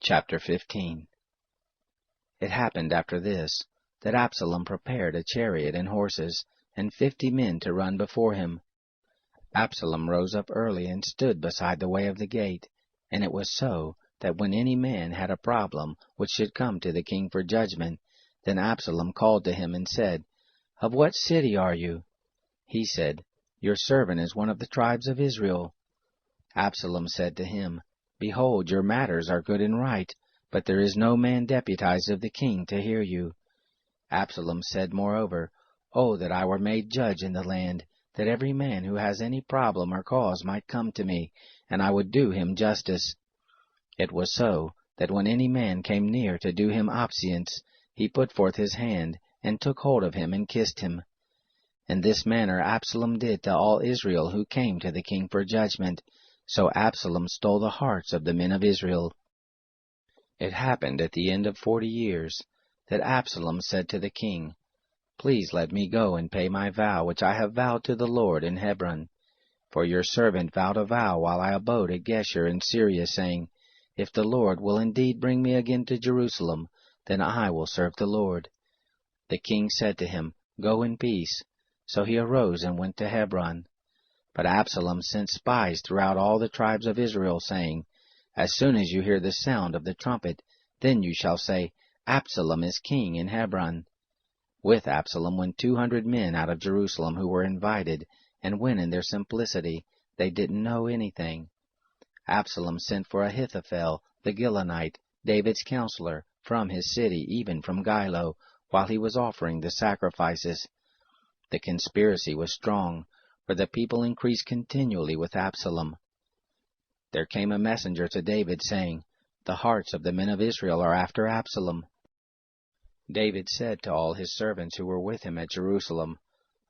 Chapter 15. It happened after this, that Absalom prepared a chariot and horses, and 50 men to run before him. Absalom rose up early and stood beside the way of the gate, and it was so, that when any man had a problem which should come to the king for judgment, then Absalom called to him and said, "Of what city are you?" He said, "Your servant is one of the tribes of Israel." Absalom said to him, "Behold, your matters are good and right, but there is no man deputized of the king to hear you." Absalom said moreover, "Oh, that I were made judge in the land, that every man who has any problem or cause might come to me, and I would do him justice." It was so, that when any man came near to do him obeisance, he put forth his hand, and took hold of him, and kissed him. In this manner Absalom did to all Israel who came to the king for judgment. So Absalom stole the hearts of the men of Israel. It happened at the end of 40 years, that Absalom said to the king, "Please let me go and pay my vow which I have vowed to the Lord in Hebron. For your servant vowed a vow while I abode at Geshur in Syria, saying, If the Lord will indeed bring me again to Jerusalem, then I will serve the Lord." The king said to him, "Go in peace." So he arose and went to Hebron. But Absalom sent spies throughout all the tribes of Israel, saying, "As soon as you hear the sound of the trumpet, then you shall say, Absalom is king in Hebron." With Absalom went 200 men out of Jerusalem who were invited, and when in their simplicity they didn't know anything. Absalom sent for Ahithophel, the Gilonite, David's counselor, from his city, even from Gilo, while he was offering the sacrifices. The conspiracy was strong, for the people increased continually with Absalom. There came a messenger to David, saying, "The hearts of the men of Israel are after Absalom." David said to all his servants who were with him at Jerusalem,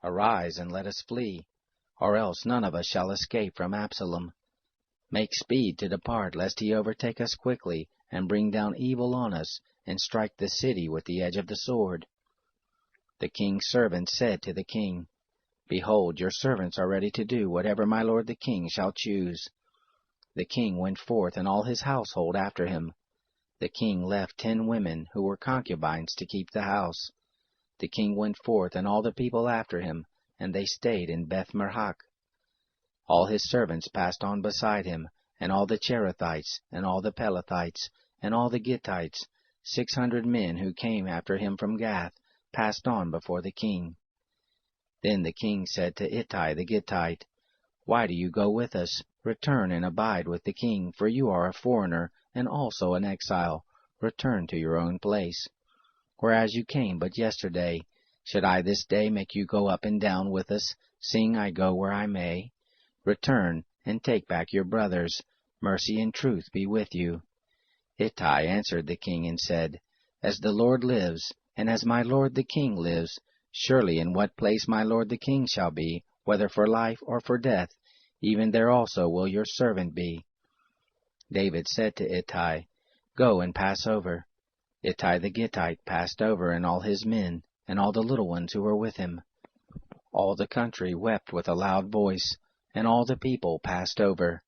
"Arise and let us flee, or else none of us shall escape from Absalom. Make speed to depart, lest he overtake us quickly, and bring down evil on us, and strike the city with the edge of the sword." The king's servants said to the king, "Behold, your servants are ready to do whatever my lord the king shall choose." The king went forth and all his household after him. The king left 10 women who were concubines to keep the house. The king went forth and all the people after him, and they stayed in Beth-merhach. All his servants passed on beside him, and all the Cherethites, and all the Pelethites, and all the Gittites, 600 men who came after him from Gath, passed on before the king. Then the king said to Ittai the Gittite, "Why do you go with us? Return and abide with the king, for you are a foreigner, and also an exile. Return to your own place. Whereas you came but yesterday, should I this day make you go up and down with us, seeing I go where I may? Return, and take back your brothers. Mercy and truth be with you." Ittai answered the king and said, "As the Lord lives, and as my lord the king lives, surely in what place my lord the king shall be, whether for life or for death, even there also will your servant be." David said to Ittai, "Go and pass over." Ittai the Gittite passed over, and all his men, and all the little ones who were with him. All the country wept with a loud voice, and all the people passed over.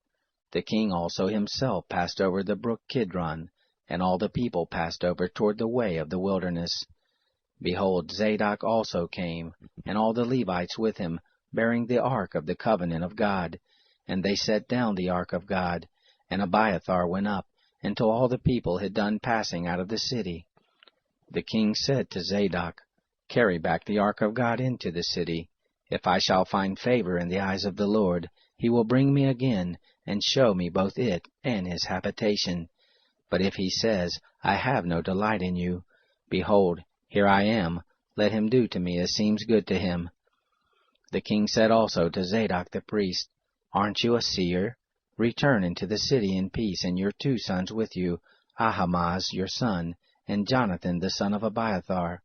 The king also himself passed over the brook Kidron, and all the people passed over toward the way of the wilderness. Behold, Zadok also came, and all the Levites with him, bearing the ark of the covenant of God. And they set down the ark of God, and Abiathar went up, until all the people had done passing out of the city. The king said to Zadok, "Carry back the ark of God into the city. If I shall find favor in the eyes of the Lord, he will bring me again, and show me both it and his habitation. But if he says, I have no delight in you, behold, here I am, let him do to me as seems good to him." The king said also to Zadok the priest, "Aren't you a seer? Return into the city in peace, and your 2 sons with you, Ahimaaz your son, and Jonathan the son of Abiathar.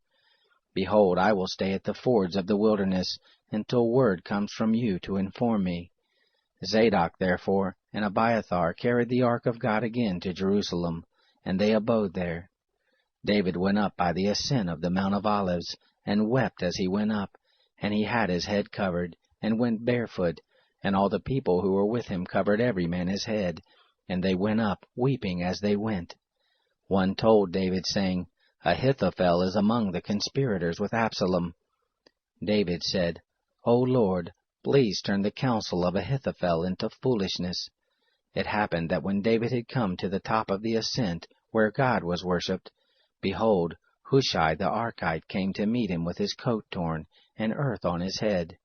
Behold, I will stay at the fords of the wilderness, until word comes from you to inform me." Zadok therefore and Abiathar carried the ark of God again to Jerusalem, and they abode there. David went up by the ascent of the Mount of Olives, and wept as he went up, and he had his head covered, and went barefoot, and all the people who were with him covered every man his head, and they went up, weeping as they went. One told David, saying, Ahithophel is among the conspirators with Absalom. David said, O Lord, please turn the counsel of Ahithophel into foolishness. It happened that when David had come to the top of the ascent where God was worshipped, behold, Hushai the Archite came to meet him with his coat torn and earth on his head.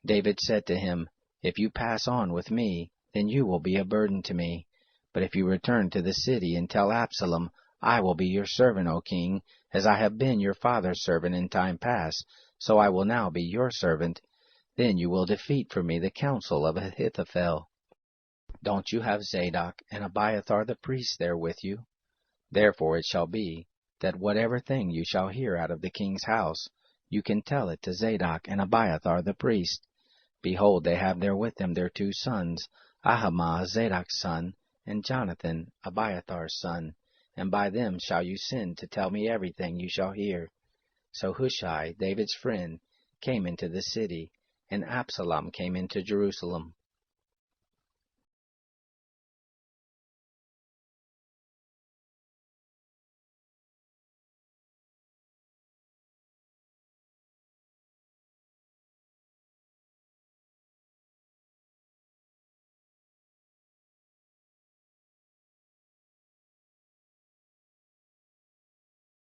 David said to him, If you pass on with me, then you will be a burden to me. But if you return to the city and tell Absalom, I will be your servant, O king, as I have been your father's servant in time past, so I will now be your servant, then you will defeat for me the counsel of Ahithophel. Don't you have Zadok and Abiathar the priests there with you? Therefore it shall be, that whatever thing you shall hear out of the king's house, you can tell it to Zadok and Abiathar the priest. Behold, they have there with them their 2 sons, Ahimaaz Zadok's son, and Jonathan Abiathar's son, and by them shall you send to tell me everything you shall hear. So Hushai, David's friend, came into the city, and Absalom came into Jerusalem.